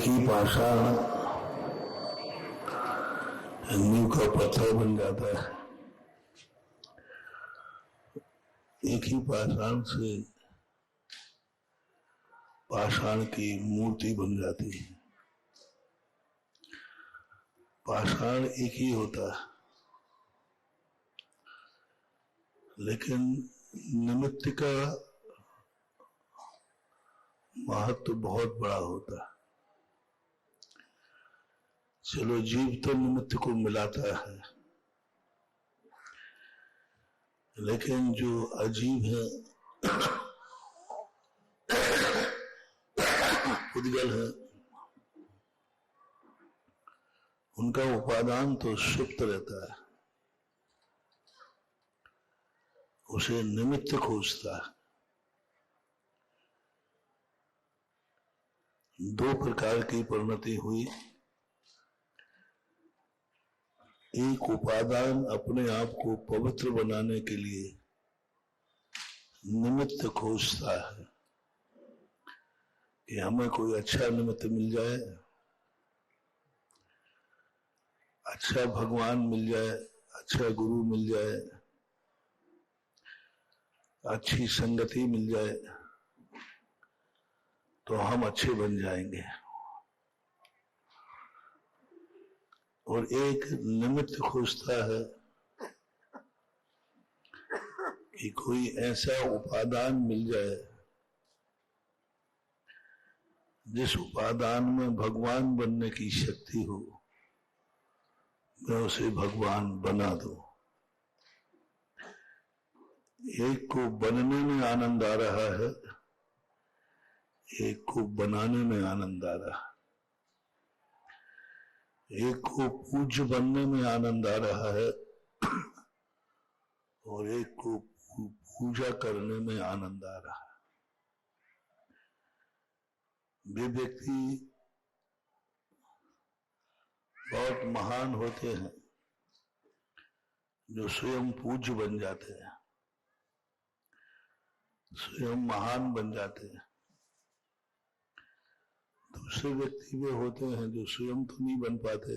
ही पाषाण नींव का पत्थर बन जाता है। एक ही पाषाण से पाषाण की मूर्ति बन जाती है। पाषाण एक ही होता है, लेकिन निमित्त का महत्व बहुत बड़ा होता है। चलो जीव तो निमित्त को मिलाता है, लेकिन जो अजीब है, उद्गल है, उनका उपादान तो सुप्त रहता है, उसे निमित्त खोजता है। दो प्रकार की परिणति हुई। एक उपादान अपने आप को पवित्र बनाने के लिए निमित्त खोजता है कि हमें कोई अच्छा निमित्त मिल जाए, अच्छा भगवान मिल जाए, अच्छा गुरु मिल जाए, अच्छी संगति मिल जाए तो हम अच्छे बन जाएंगे। और एक निमित्त खोजता है कि कोई ऐसा उपादान मिल जाए जिस उपादान में भगवान बनने की शक्ति हो, मैं उसे भगवान बना दूं। एक को बनने में आनंद आ रहा है, एक को बनाने में आनंद आ रहा है। एक को पूज्य बनने में आनंद आ रहा है और एक को पूजा करने में आनंद आ रहा है। वे व्यक्ति बहुत महान होते हैं जो स्वयं पूज्य बन जाते हैं, स्वयं महान बन जाते हैं। दूसरे व्यक्ति वे होते हैं जो स्वयं तो नहीं बन पाते,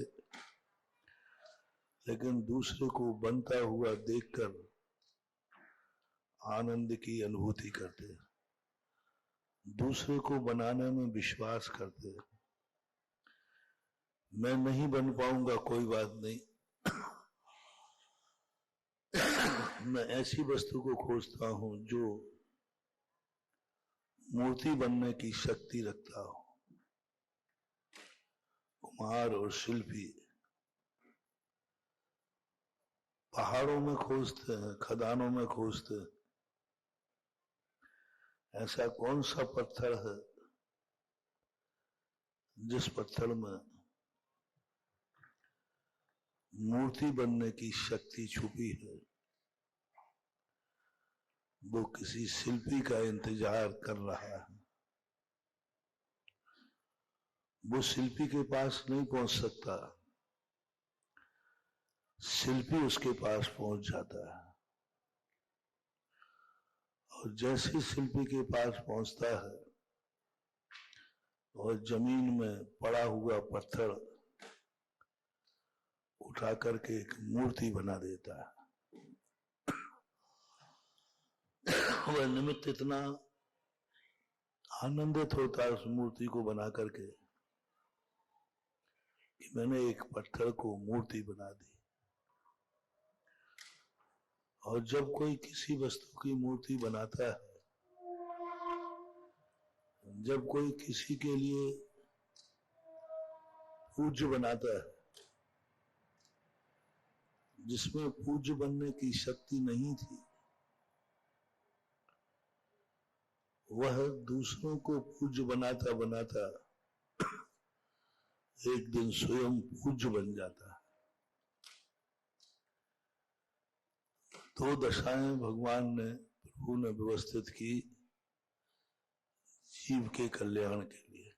लेकिन दूसरे को बनता हुआ देखकर आनंद की अनुभूति करते हैं, दूसरे को बनाने में विश्वास करते हैं। मैं नहीं बन पाऊंगा, कोई बात नहीं, मैं ऐसी वस्तु को खोजता हूं जो मूर्ति बनने की शक्ति रखता हो। कुम्हार और शिल्पी पहाड़ों में खोजते हैं, खदानों में खोजते हैं, ऐसा कौन सा पत्थर है जिस पत्थर में मूर्ति बनने की शक्ति छुपी है। वो किसी शिल्पी का इंतजार कर रहा है। वो शिल्पी के पास नहीं पहुंच सकता, शिल्पी उसके पास पहुंच जाता है। और जैसे शिल्पी के पास पहुंचता है और जमीन में पड़ा हुआ पत्थर उठा करके एक मूर्ति बना देता है। वह निमित्त इतना आनंदित होता है उस मूर्ति को बना करके कि मैंने एक पत्थर को मूर्ति बना दी। और जब कोई किसी वस्तु की मूर्ति बनाता है, जब कोई किसी के लिए पूज्य बनाता है जिसमें पूज्य बनने की शक्ति नहीं थी, वह दूसरों को पूज्य बनाता बनाता एक दिन स्वयं पूज्य बन जाता है। दो दशाएं भगवान ने, प्रभु ने व्यवस्थित की जीव के कल्याण के लिए।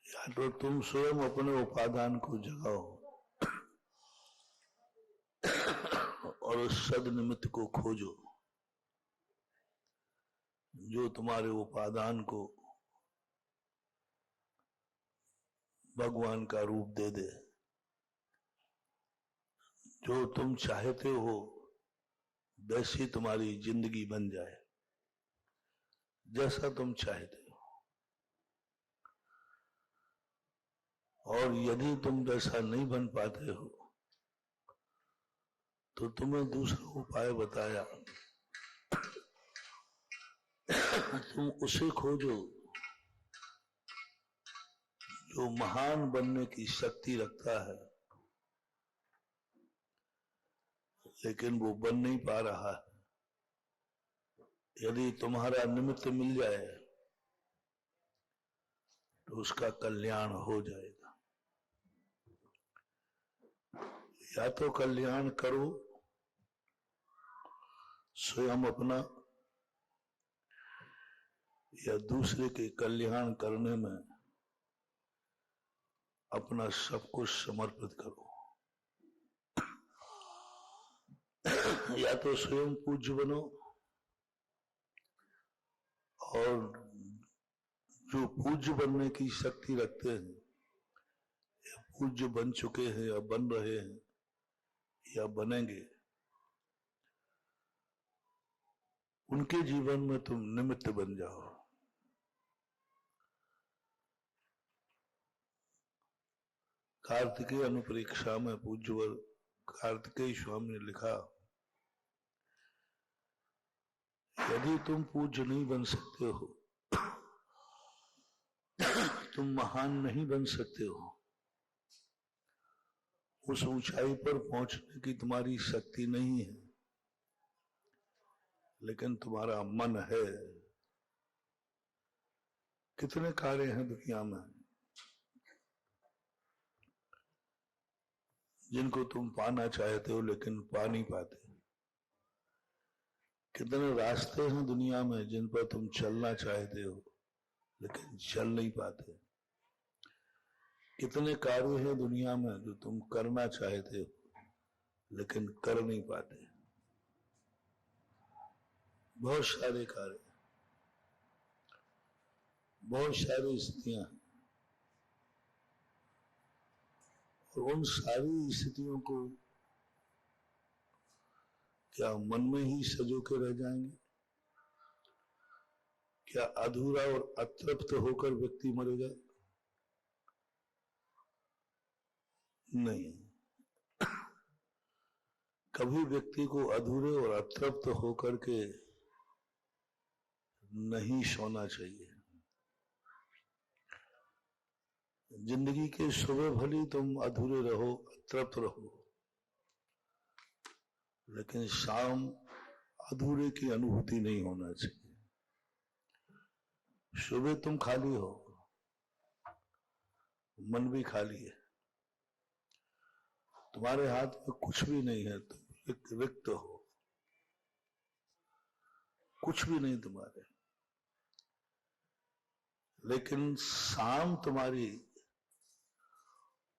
या तो तुम स्वयं अपने उपादान को जगाओ और उस सद्निमित्त को खोजो जो तुम्हारे उपादान को भगवान का रूप दे दे। जो तुम चाहते हो वैसी तुम्हारी जिंदगी बन जाए, जैसा तुम चाहते हो। और यदि तुम वैसा नहीं बन पाते हो तो तुम्हें दूसरा उपाय बताया, तुम उसे खोजो जो महान बनने की शक्ति रखता है, लेकिन वो बन नहीं पा रहा है। यदि तुम्हारा निमित्त मिल जाए तो उसका कल्याण हो जाएगा। या तो कल्याण करो स्वयं अपना, या दूसरे के कल्याण करने में अपना सब कुछ समर्पित करो। या तो स्वयं पूज्य बनो, और जो पूज्य बनने की शक्ति रखते हैं, या पूज्य बन चुके हैं या बन रहे हैं या बनेंगे, उनके जीवन में तुम निमित्त बन जाओ। कार्तिकेय अनुप्रेक्षा में पूज्यवर कार्तिकेय स्वामी ने लिखा, यदि तुम पूज्य नहीं बन सकते हो, तुम महान नहीं बन सकते हो, उस ऊंचाई पर पहुंचने की तुम्हारी शक्ति नहीं है, लेकिन तुम्हारा मन है। कितने कार्य हैं दुनिया में जिनको तुम पाना चाहते हो लेकिन पा नहीं पाते। कितने रास्ते हैं दुनिया में जिन पर तुम चलना चाहते हो लेकिन चल नहीं पाते। कितने कार्य हैं दुनिया में जो तुम करना चाहते हो लेकिन कर नहीं पाते। बहुत सारे कार्य, बहुत सारी स्थितियां, और उन सारी स्थितियों को क्या मन में ही सजो के रह जाएंगे? क्या अधूरा और अतृप्त होकर व्यक्ति मरेगा? नहीं। कभी व्यक्ति को अधूरे और अतृप्त होकर के नहीं सोना चाहिए। जिंदगी के सुबह भली तुम अधूरे रहो, अतृप्त रहो, लेकिन शाम अधूरे की अनुभूति नहीं होना चाहिए। सुबह तुम खाली हो, मन भी खाली है, तुम्हारे हाथ में कुछ भी नहीं है, तुम रिक्त हो, कुछ भी नहीं तुम्हारे। लेकिन शाम तुम्हारी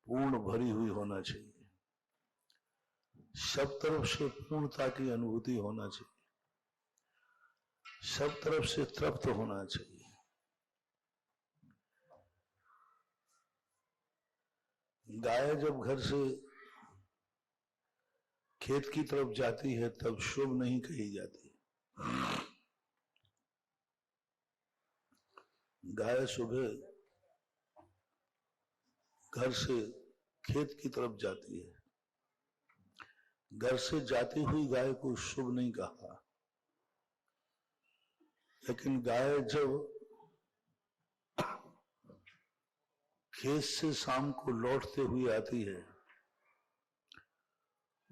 पूर्ण भरी हुई होना चाहिए, सब तरफ से पूर्णता की अनुभूति होना चाहिए, सब तरफ से तृप्त होना चाहिए। गाय जब घर से खेत की तरफ जाती है तब शुभ नहीं कही जाती। गाय सुबह घर से खेत की तरफ जाती है, घर से जाती हुई गाय को शुभ नहीं कहा। लेकिन गाय जब खेत से शाम को लौटते हुए आती है,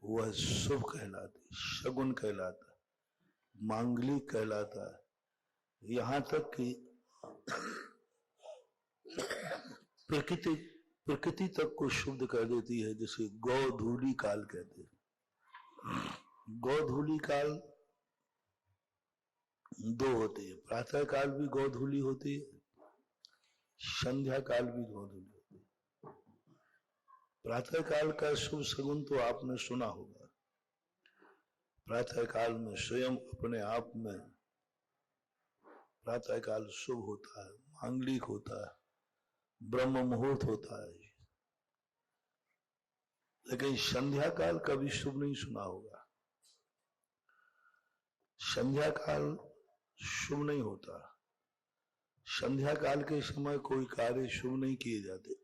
वह शुभ कहलाती, शगुन कहलाता, मांगलिक कहलाता है। यहां तक कि प्रकृति तक को शुद्ध कर देती है, जैसे गौधूली काल कहते हैं। गौधूली काल दो होती है, प्रातः काल भी गौधूली होती है, संध्या काल भी गौधूली होती है। प्रातः काल का शुभ सगुन तो आपने सुना होगा। प्रातः काल में स्वयं अपने आप में प्रातः काल शुभ होता है, मांगलिक होता है, ब्रह्म मुहूर्त होता है, लेकिन संध्या काल कभी शुभ नहीं सुना होगा। संध्या काल शुभ नहीं होता। संध्या काल के समय कोई कार्य शुभ नहीं किए जाते।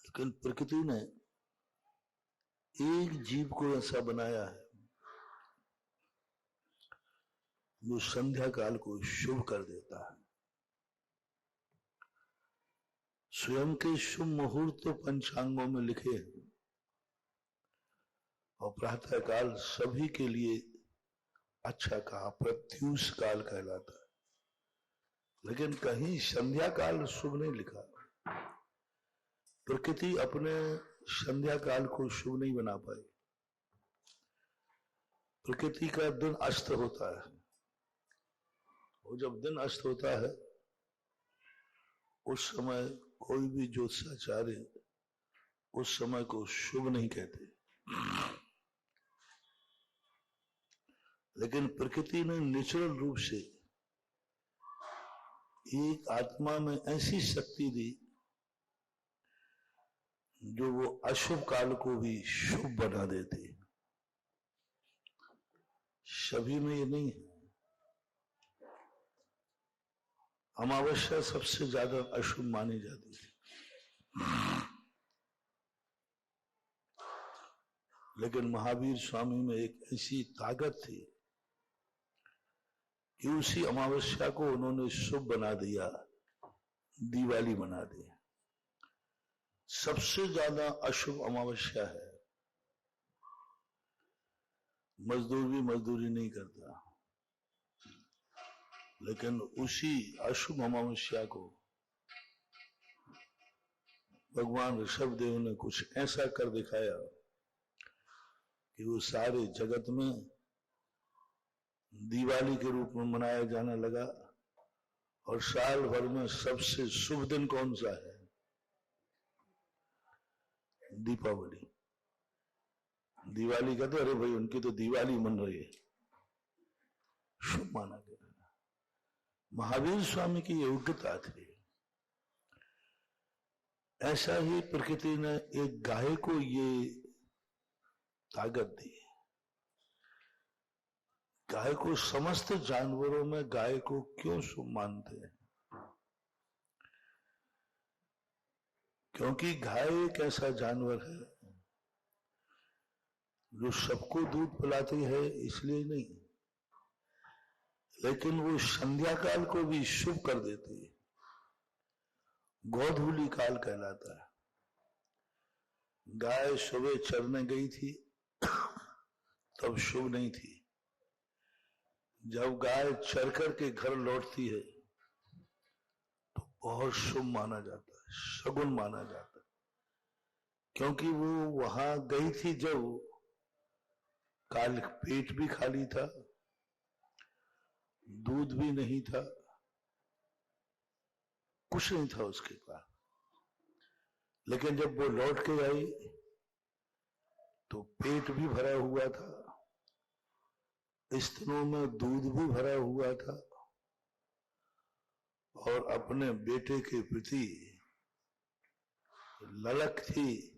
लेकिन प्रकृति ने एक जीव को ऐसा बनाया है जो संध्या काल को शुभ कर देता है। स्वयं के शुभ मुहूर्त तो पंचांगों में लिखे हैं और प्रातः काल सभी के लिए अच्छा कहा, प्रत्यूष काल कहलाता है, लेकिन कहीं संध्या काल शुभ नहीं लिखा। प्रकृति अपने संध्या काल को शुभ नहीं बना पाई। प्रकृति का दिन अस्त होता है, और जब दिन अस्त होता है उस समय कोई भी ज्योतिषाचार्य उस समय को शुभ नहीं कहते। लेकिन प्रकृति ने नेचुरल रूप से एक आत्मा में ऐसी शक्ति दी जो वो अशुभ काल को भी शुभ बना देती है। सभी में ये नहीं है। अमावस्या सबसे ज्यादा अशुभ मानी जाती है, लेकिन महावीर स्वामी में एक ऐसी ताकत थी कि उसी अमावस्या को उन्होंने शुभ बना दिया, दिवाली बना दी। सबसे ज्यादा अशुभ अमावस्या है। मजदूर भी मजदूरी नहीं करता, लेकिन उसी अशुभ अमावस्या को भगवान ऋषभदेव ने कुछ ऐसा कर दिखाया कि वो सारे जगत में दिवाली के रूप में मनाया जाने लगा। और साल भर में सबसे शुभ दिन कौन सा है? दीपावली। दिवाली कहते अरे भाई उनकी तो दिवाली मन रही है, शुभ माना गया। महावीर स्वामी की योग्यता थी। ऐसा ही प्रकृति ने एक गाय को ये ताकत दी। गाय को समस्त जानवरों में गाय को क्यों शुभ मानते हैं? क्योंकि गाय एक ऐसा जानवर है जो सबको दूध पिलाती है, इसलिए नहीं, लेकिन वो संध्या काल को भी शुभ कर देती है। गोधूली काल कहलाता है। गाय सुबह चरने गई थी तब शुभ नहीं थी। जब गाय चर कर के घर लौटती है तो बहुत शुभ माना जाता है, शगुन माना जाता है, क्योंकि वो वहां गई थी जब काल पेट भी खाली था, दूध भी नहीं था, कुछ नहीं था उसके पास। लेकिन जब वो लौट के आई तो पेट भी भरा हुआ था, स्तनों में दूध भी भरा हुआ था, और अपने बेटे के प्रति ललक थी,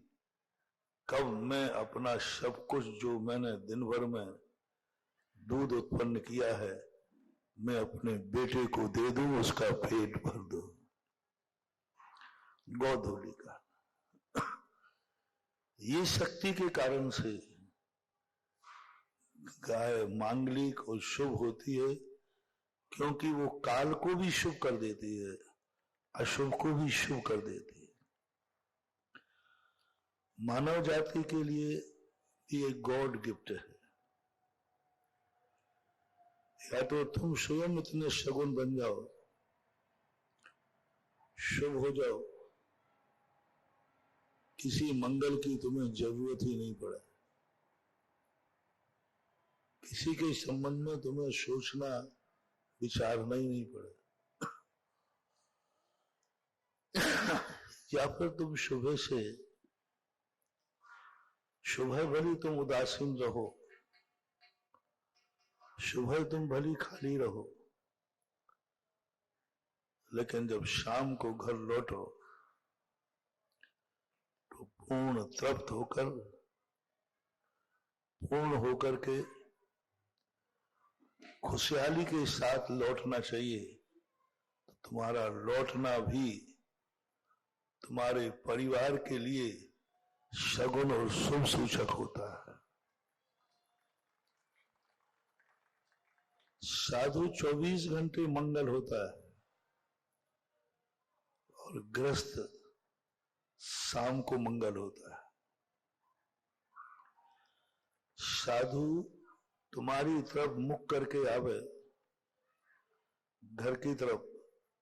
कब मैं अपना सब कुछ जो मैंने दिन भर में दूध उत्पन्न किया है मैं अपने बेटे को दे दूं, उसका पेट भर दूं। गोधूली का ये शक्ति के कारण से गाय मांगलिक और शुभ होती है, क्योंकि वो काल को भी शुभ कर देती है, अशुभ को भी शुभ कर देती है। मानव जाति के लिए ये गॉड गिफ्ट है। या तो तुम स्वयं इतने शगुन बन जाओ, शुभ हो जाओ, किसी मंगल की तुम्हें जरूरत ही नहीं पड़े, किसी के संबंध में तुम्हें सोचना विचारना ही नहीं पड़े। या फिर तुम सुबह से सुबह भली तुम उदासीन रहो, सुबह तुम भली खाली रहो, लेकिन जब शाम को घर लौटो तो पूर्ण तृप्त होकर, पूर्ण होकर के खुशहाली के साथ लौटना चाहिए। तो तुम्हारा लौटना भी तुम्हारे परिवार के लिए शगुन और शुभ सूचक होता है। साधु 24 घंटे मंगल होता है और गृहस्थ शाम को मंगल होता है। साधु तुम्हारी तरफ मुख करके आवे घर की तरफ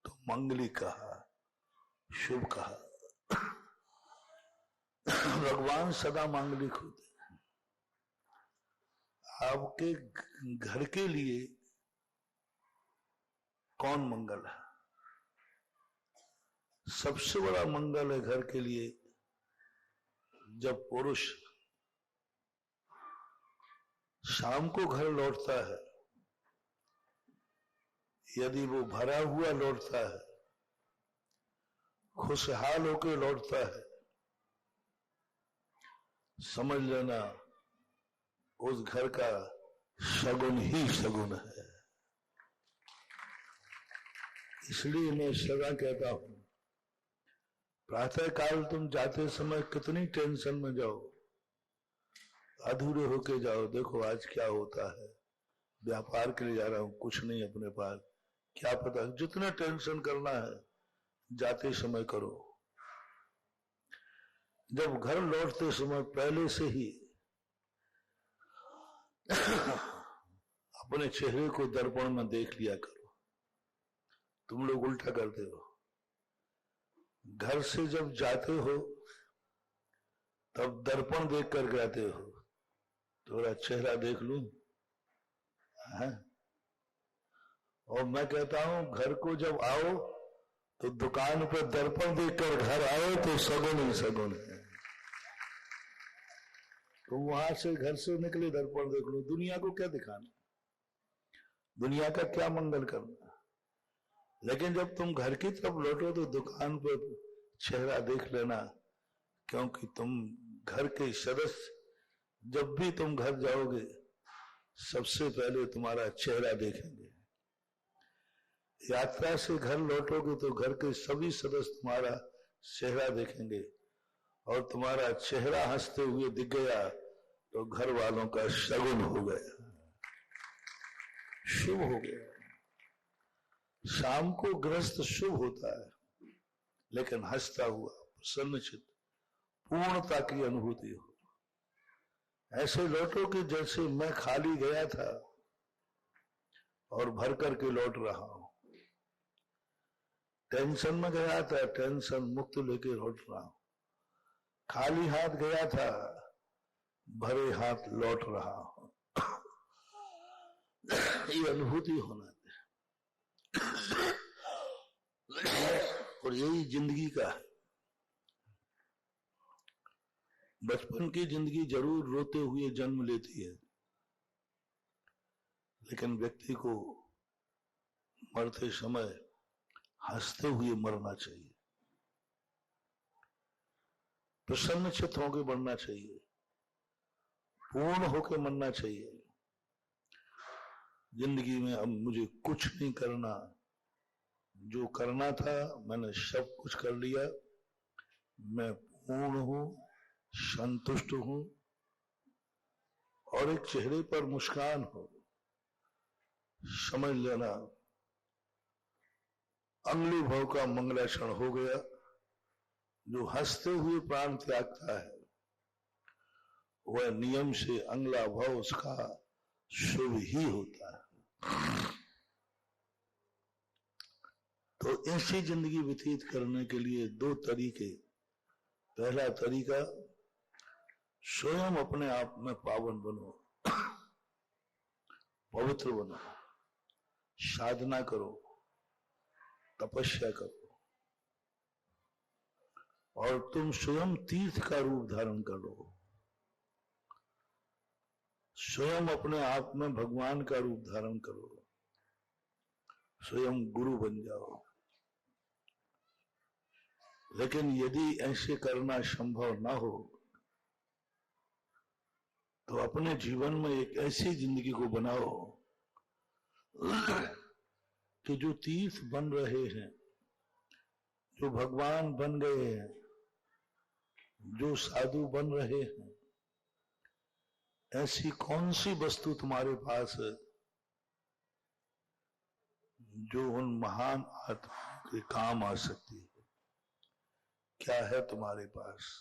तो मंगली कहा, शुभ कहा। भगवान सदा मांगलिक होते हैं। आपके घर के लिए कौन मंगल है? सबसे बड़ा मंगल है घर के लिए जब पुरुष शाम को घर लौटता है, यदि वो भरा हुआ लौटता है, खुशहाल होकर लौटता है, समझ लेना उस घर का शगुन ही शगुन है। इसलिए मैं सदा कहता हूं, प्रातः काल तुम जाते समय कितनी टेंशन में जाओ, अधूरे होके जाओ। देखो आज क्या होता है, व्यापार के लिए जा रहा हूं, कुछ नहीं अपने पास, क्या पता। जितना टेंशन करना है जाते समय करो। जब घर लौटते समय पहले से ही अपने चेहरे को दर्पण में देख लिया करो। तुम लोग उल्टा करते हो। घर से जब जाते हो तब दर्पण देख कर जाते हो, थोड़ा चेहरा देख लूं है? और मैं कहता हूं घर को जब आओ तो दुकान पर दर्पण देखकर घर आओ तो सगुन ही सगुन है। तो वहां से घर से निकले दर्पण देख लो। दुनिया को क्या दिखाना, दुनिया का क्या मंगल करना। लेकिन जब तुम घर की तरफ लौटो तो दुकान पर चेहरा देख लेना, क्योंकि तुम घर के सदस्य, जब भी तुम घर जाओगे सबसे पहले तुम्हारा चेहरा देखेंगे। यात्रा से घर लौटोगे तो घर के सभी सदस्य तुम्हारा चेहरा देखेंगे, और तुम्हारा चेहरा हंसते हुए दिख गया तो घर वालों का शगुन हो गया, शुभ हो गया। शाम को गृहस्थ शुभ होता है, लेकिन हंसता हुआ, प्रसन्नचित्त, पूर्णता की अनुभूति हो। ऐसे लौटो कि जैसे मैं खाली गया था और भर करके लौट रहा हूं। टेंशन में गया था, टेंशन मुक्त लेके लौट रहा हूं। खाली हाथ गया था, भरे हाथ लौट रहा हूं। ये अनुभूति होना चाहिए, और यही जिंदगी का है। बचपन की जिंदगी जरूर रोते हुए जन्म लेती है, लेकिन व्यक्ति को मरते समय हंसते हुए मरना चाहिए, प्रसन्न चित्त होकर मरना चाहिए, पूर्ण होकर मरना चाहिए। जिंदगी में अब मुझे कुछ नहीं करना, जो करना था मैंने सब कुछ कर लिया, मैं पूर्ण हूं, संतुष्ट हूं, और एक चेहरे पर मुस्कान हो। समझ लेना अगले भाव का मंगलाक्षण हो गया। जो हंसते हुए प्राण त्यागता है वह नियम से अगला भाव उसका शुभ ही होता है। तो ऐसी जिंदगी व्यतीत करने के लिए दो तरीके। पहला तरीका, स्वयं अपने आप में पावन बनो, पवित्र बनो, साधना करो, तपस्या करो, और तुम स्वयं तीर्थ का रूप धारण करो। स्वयं अपने आप में भगवान का रूप धारण करो, स्वयं गुरु बन जाओ। लेकिन यदि ऐसे करना संभव ना हो तो अपने जीवन में एक ऐसी जिंदगी को बनाओ कि जो तीर्थ बन रहे हैं, जो भगवान बन गए हैं, जो साधु बन रहे हैं, ऐसी कौन सी वस्तु तुम्हारे पास है जो उन महान आत्माओं के काम आ सकती है? क्या है तुम्हारे पास?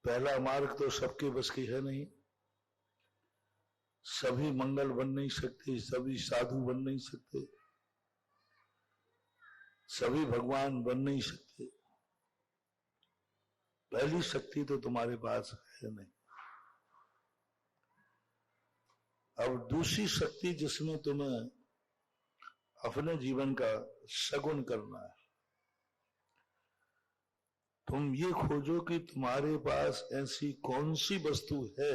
पहला मार्ग तो सबके बस की है नहीं। सभी मंगल बन नहीं सकते, सभी साधु बन नहीं सकते, सभी भगवान बन नहीं सकते। पहली शक्ति तो तुम्हारे पास है नहीं। अब दूसरी शक्ति जिसमें तुम्हें अपने जीवन का सगुन करना है, तुम ये खोजो कि तुम्हारे पास ऐसी कौन सी वस्तु है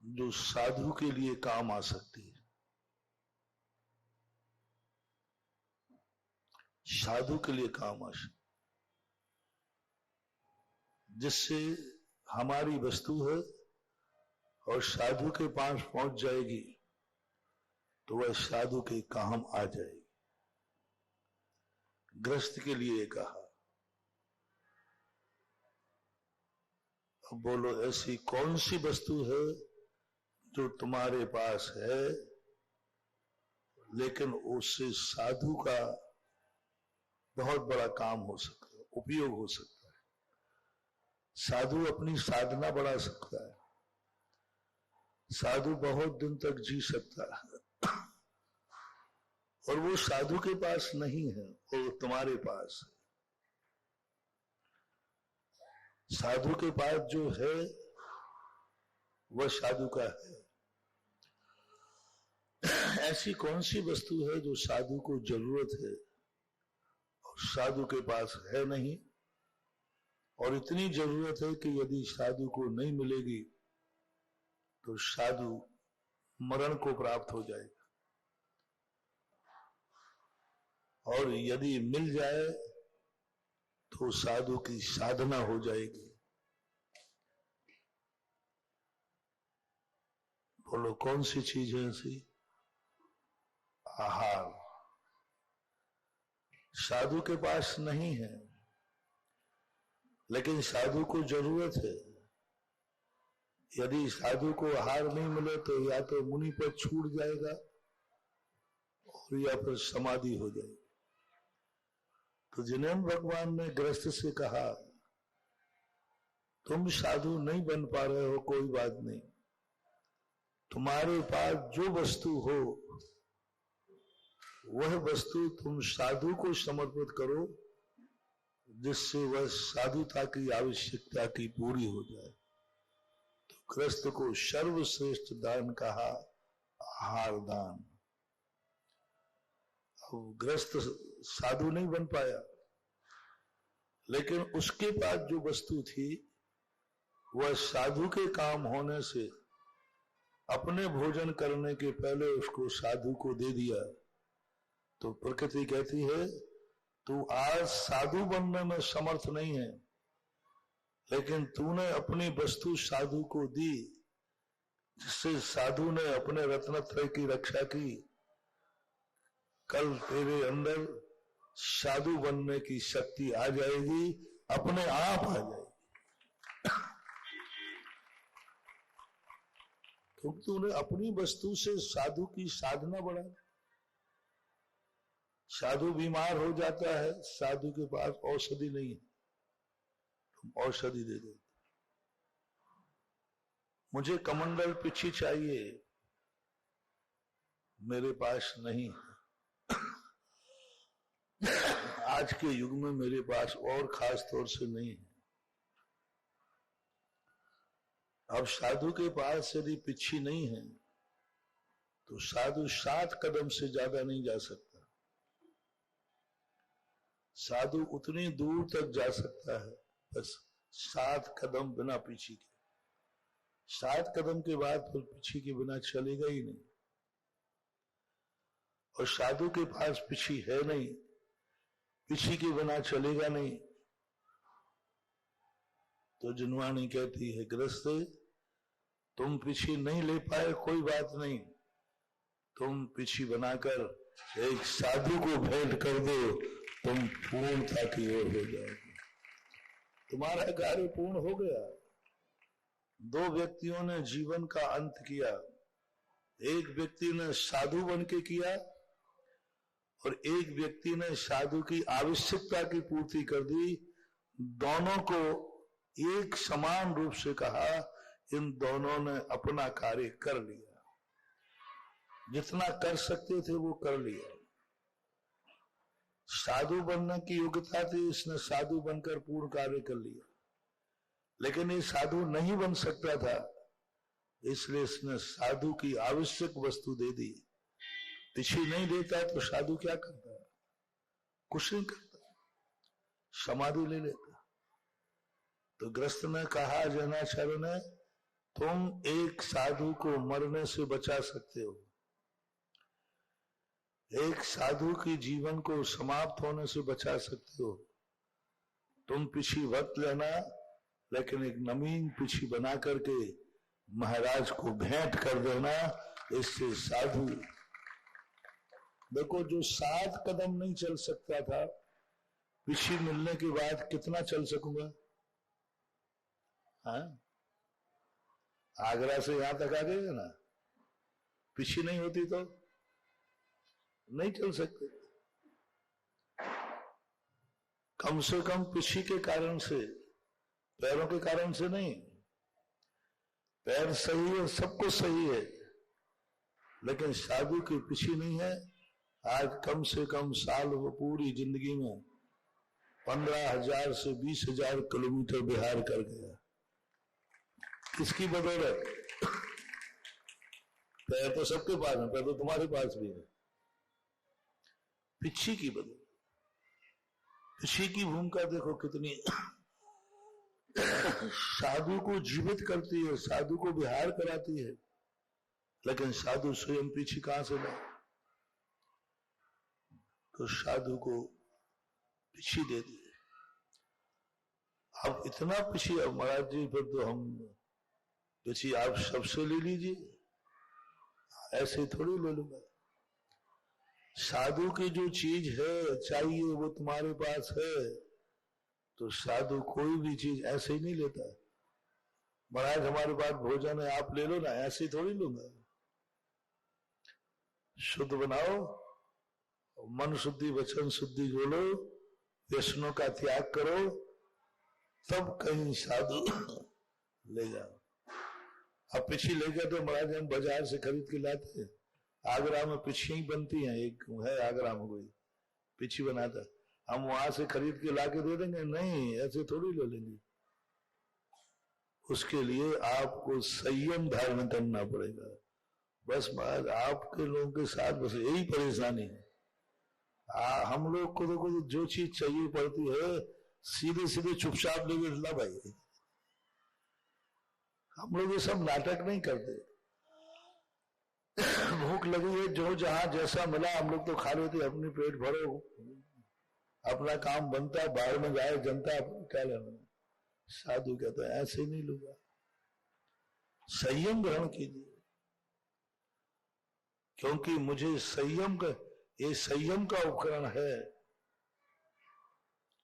जो साधु के लिए काम आ सकती है। साधु के लिए काम आ सकती, जिससे हमारी वस्तु है और साधु के पास पहुंच जाएगी तो वह साधु के काम आ जाएगी। गृहस्थ के लिए कहा। अब बोलो, ऐसी कौन सी वस्तु है जो तुम्हारे पास है लेकिन उससे साधु का बहुत बड़ा काम हो सकता है, उपयोग हो सकता है। साधु अपनी साधना बढ़ा सकता है, साधु बहुत दिन तक जी सकता है, और वो साधु के पास नहीं है, वो तुम्हारे पास है। साधु के पास जो है वह साधु का है। ऐसी कौन सी वस्तु है जो साधु को जरूरत है और साधु के पास है नहीं, और इतनी जरूरत है कि यदि साधु को नहीं मिलेगी तो साधु मरण को प्राप्त हो जाएगा, और यदि मिल जाए तो साधु की साधना हो जाएगी। बोलो, कौन सी चीज है ऐसी? आहार। साधु के पास नहीं है लेकिन साधु को जरूरत है। यदि साधु को आहार नहीं मिले तो या तो मुनि पर छूट जाएगा और या फिर समाधि हो जाएगी। तो जिनेन्द्र भगवान ने गृहस्थ से कहा, तुम साधु नहीं बन पा रहे हो, कोई बात नहीं, तुम्हारे पास जो वस्तु हो वह वस्तु तुम साधु को समर्पित करो, जिससे वह साधुता की आवश्यकता की पूरी हो जाए। तो गृहस्थ को सर्वश्रेष्ठ दान कहा आहार दान। अब गृहस्थ साधु नहीं बन पाया, लेकिन उसके पास जो वस्तु थी वह साधु के काम होने से अपने भोजन करने के पहले उसको साधु को दे दिया। तो प्रकृति कहती है, तू आज साधु बनने में समर्थ नहीं है, लेकिन तूने अपनी वस्तु साधु को दी, जिससे साधु ने अपने रत्नत्रय की रक्षा की। कल तेरे अंदर साधु बनने की शक्ति आ जाएगी, अपने आप आ जाएगी, क्योंकि तूने अपनी वस्तु से साधु की साधना बढ़ाई। साधु बीमार हो जाता है, साधु के पास औषधि नहीं है, तुम औषधि दे दो। मुझे कमंडल पिछी चाहिए, मेरे पास नहीं है। आज के युग में मेरे पास और खास तौर से नहीं है। अब साधु के पास यदि पिछी नहीं है तो साधु 7 कदम से ज्यादा नहीं जा सकता। साधु उतनी दूर तक जा सकता है, बस 7 कदम बिना पीछी के। 7 कदम के बाद फिर पीछी के बिना चलेगा ही नहीं। और साधु के पास पीछी है नहीं, पिछी के बिना चलेगा नहीं। तो जुनवानी कहती है, गृहस्थ तुम पिछी नहीं ले पाए, कोई बात नहीं, तुम पिछी बनाकर एक साधु को भेंट कर दो, तुम पूर्णता की ओर हो जाओगे, तुम्हारा कार्य पूर्ण हो गया। दो व्यक्तियों ने जीवन का अंत किया, एक व्यक्ति ने साधु बन के किया और एक व्यक्ति ने साधु की आवश्यकता की पूर्ति कर दी। दोनों को एक समान रूप से कहा, इन दोनों ने अपना कार्य कर लिया, जितना कर सकते थे वो कर लिया। साधु बनने की योग्यता थी, इसने साधु बनकर पूर्ण कार्य कर लिया, लेकिन ये साधु नहीं बन सकता था, इसलिए इसने साधु की आवश्यक वस्तु दे दी। पिछी नहीं देता तो साधु क्या करता, कुछ नहीं करता, समाधि ले लेता। तो गृहस्थ ने कहा जनाचार्य ने, तुम एक साधु को मरने से बचा सकते हो, एक साधु की जीवन को समाप्त होने से बचा सकते हो, तुम पिछी वक्त लेना, लेकिन एक नवीन पिछी बना करके महाराज को भेंट कर देना, इससे साधु। देखो, जो 7 कदम नहीं चल सकता था, पिछी मिलने के बाद कितना चल सकूंगा? हाँ, आगरा से यहां तक आ गए ना, पिछी नहीं होती तो नहीं चल सकते। कम से कम पिछी के कारण से, पैरों के कारण से नहीं। पैर सही है, सब कुछ सही है, लेकिन साधु की पिछी नहीं है। आज कम से कम साल वो पूरी जिंदगी में 15,000 से 20,000 किलोमीटर बिहार कर गया। किसकी बदौलत? पैर तो सबके पास है, पैर तो तुम्हारे पास भी है, पिछी की बदौलत। पिछी की भूमिका देखो कितनी साधु को जीवित करती है, साधु को विहार कराती है, लेकिन साधु स्वयं पिछी कहां से लाए? तो साधु को पिछी दे दी। अब इतना पिछी, अब महाराज जी फिर तो हम पिछी आप सबसे ले लीजिए, ऐसे थोड़ी ले लूंगा। साधु की जो चीज है चाहिए वो तुम्हारे पास है, तो साधु कोई भी चीज ऐसे ही नहीं लेता। महाराज हमारे पास भोजन है, आप ले लो ना, ऐसे ही थोड़ी लूंगा। शुद्ध बनाओ, मन शुद्धि वचन शुद्धि जोड़ो, व्यसनों का त्याग करो, तब कहीं साधु ले जाओ। अब पिछी ले गए तो महाराज हम बाजार से खरीद के लाते हैं, आगरा में पिछी ही बनती हैं, एक है आगरा में कोई पिछी बनाता, हम वहां से खरीद के लाके दे देंगे? नहीं, ऐसे थोड़ी ले लेंगे। उसके लिए आपको संयम धारण करना पड़ेगा। बस महाराज आपके लोगों के साथ बस यही परेशानी है। हम लोग को तो जो चीज चाहिए पड़ती है सीधे सीधे चुपचाप लेके ला भाई। हम लोग ये सब नाटक नहीं करते। भूख लगी है, जो जहां जैसा मिला हम लोग तो खा लेते, अपनी पेट भरो, अपना काम बनता, बाहर में जाए जनता, अपना क्या लेना। साधु कहता है ऐसे नहीं लूंगा, संयम ग्रहण कीजिए, क्योंकि मुझे संयम का, ये संयम का उपकरण है,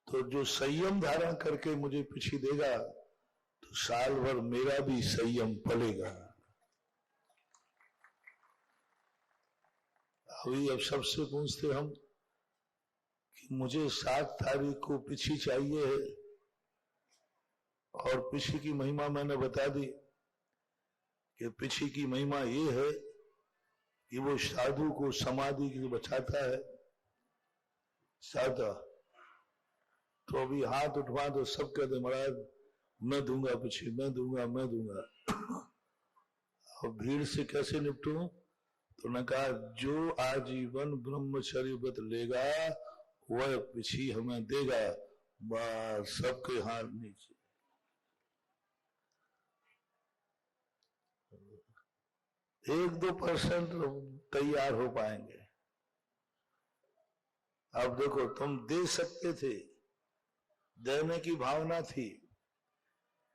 तो जो संयम धारण करके मुझे पिछी देगा तो साल भर मेरा भी संयम पलेगा। अभी अब सबसे पूछते हम कि मुझे 7 तारीख को पिछी चाहिए है, और पिछी की महिमा मैंने बता दी कि पिछी की महिमा ये है कि वो साधु को समाधि से बचाता है। साधा तो अभी हाथ उठवा तो सब कहते महाराज मैं दूंगा पिछी, मैं दूंगा, मैं दूंगा। और भीड़ से कैसे निपटूं? तो ने कहा जो आजीवन ब्रह्मचर्य व्रत लेगा वह पिछी हमें देगा, बस सबके हाथ नीचे। 1-2% तैयार हो पाएंगे। अब देखो, तुम दे सकते थे, देने की भावना थी,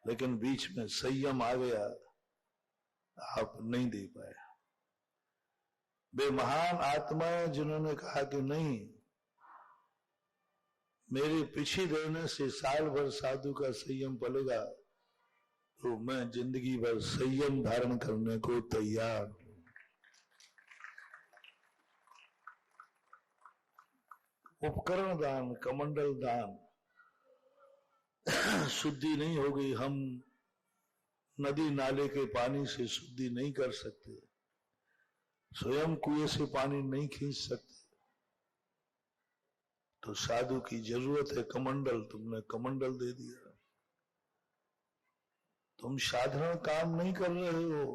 लेकिन बीच में संयम आ गया, आप नहीं दे पाए। वे महान आत्माएं जिन्होंने कहा कि नहीं, मेरे पीछे रहने से साल भर साधु का संयम पलेगा, तो मैं जिंदगी भर संयम धारण करने को तैयार हूं। उपकरण दान, कमंडल दान, शुद्धि नहीं होगी, हम नदी नाले के पानी से शुद्धि नहीं कर सकते, स्वयं कुएं से पानी नहीं खींच सकते, तो साधु की जरूरत है कमंडल। तुमने कमंडल दे दिया। तुम साधारण काम नहीं कर रहे हो,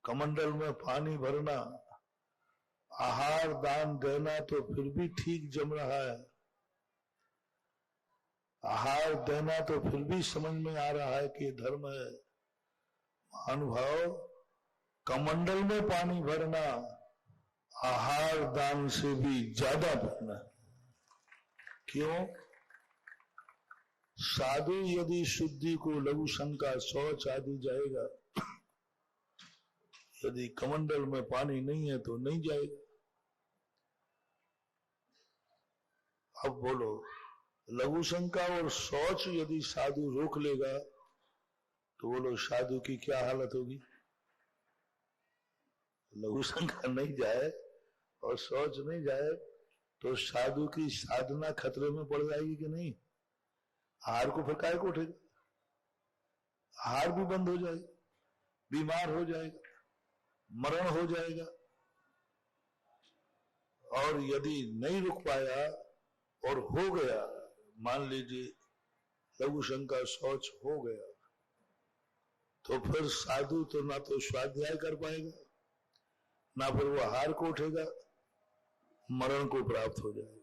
कमंडल में पानी भरना, आहार दान देना तो फिर भी ठीक जम रहा है, आहार देना तो फिर भी समझ में आ रहा है कि धर्म है। महानुभाव, कमंडल में पानी भरना आहार दान से भी ज्यादा भरना है। क्यों? साधु यदि शुद्धि को लघु शंका, शौच आदि जाएगा, यदि कमंडल में पानी नहीं है तो नहीं जाएगा। अब बोलो, लघु शंका और शौच यदि साधु रोक लेगा तो बोलो साधु की क्या हालत होगी? लघु शंका नहीं जाए और शौच नहीं जाए तो साधु की साधना खतरे में पड़ जाएगी कि नहीं? आहार को फिर काहे को उठेगा? आहार भी बंद हो जाएगा, बीमार हो जाएगा, मरण हो जाएगा। और यदि नहीं रुक पाया और हो गया, मान लीजिए लघु शंका शौच हो गया, तो फिर साधु तो ना तो स्वाध्याय कर पाएगा, ना फिर वो आहार को उठेगा, मरण को प्राप्त हो जाएगा।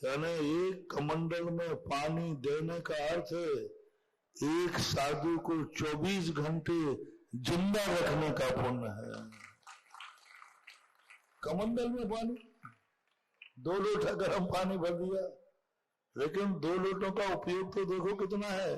यानी एक कमंडल में पानी देने का अर्थ है एक साधु को 24 घंटे जिंदा रखने का पुण्य है। कमंडल में पानी, 2 लोटा गर्म पानी भर दिया, लेकिन 2 लोटों का उपयोग तो देखो कितना है।